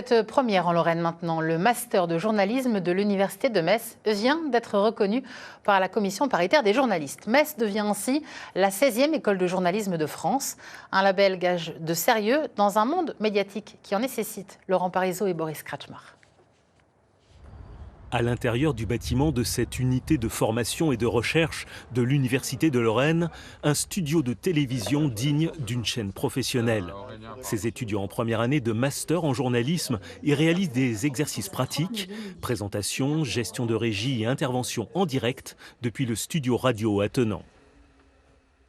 Cette première en Lorraine maintenant, le master de journalisme de l'Université de Metz vient d'être reconnu par la commission paritaire des journalistes. Metz devient ainsi la 16e école de journalisme de France, un label gage de sérieux dans un monde médiatique qui en nécessite. Laurent Parisot et Boris Kratchmar. À l'intérieur du bâtiment de cette unité de formation et de recherche de l'Université de Lorraine, un studio de télévision digne d'une chaîne professionnelle. Ces étudiants en première année de master en journalisme y réalisent des exercices pratiques, présentation, gestion de régie et intervention en direct depuis le studio radio attenant.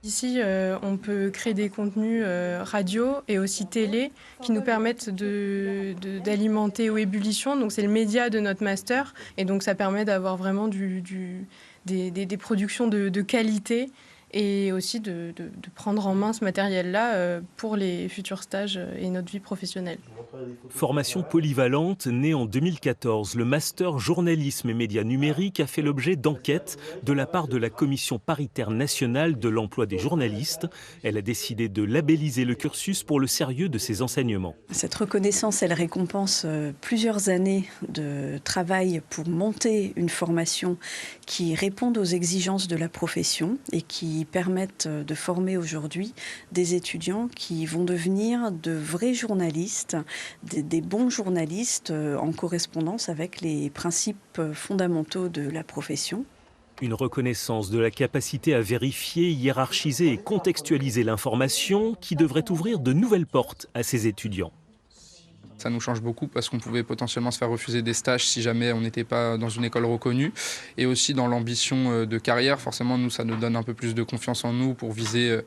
Ici, on peut créer des contenus radio et aussi télé qui nous permettent d'alimenter Webullition. Donc c'est le média de notre master et donc ça permet d'avoir vraiment des productions de qualité et aussi de prendre en main ce matériel-là pour les futurs stages et notre vie professionnelle. Formation polyvalente, née en 2014, le master journalisme et médias numériques a fait l'objet d'enquêtes de la part de la commission paritaire nationale de l'emploi des journalistes. Elle a décidé de labelliser le cursus pour le sérieux de ses enseignements. Cette reconnaissance, elle récompense plusieurs années de travail pour monter une formation qui réponde aux exigences de la profession et qui permettent de former aujourd'hui des étudiants qui vont devenir de vrais journalistes, des bons journalistes en correspondance avec les principes fondamentaux de la profession. Une reconnaissance de la capacité à vérifier, hiérarchiser et contextualiser l'information qui devrait ouvrir de nouvelles portes à ces étudiants. Ça nous change beaucoup parce qu'on pouvait potentiellement se faire refuser des stages si jamais on n'était pas dans une école reconnue. Et aussi dans l'ambition de carrière, forcément, nous, ça nous donne un peu plus de confiance en nous pour viser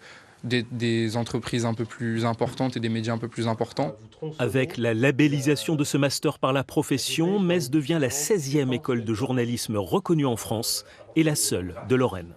des entreprises un peu plus importantes et des médias un peu plus importants. Avec la labellisation de ce master par la profession, Metz devient la 16e école de journalisme reconnue en France et la seule de Lorraine.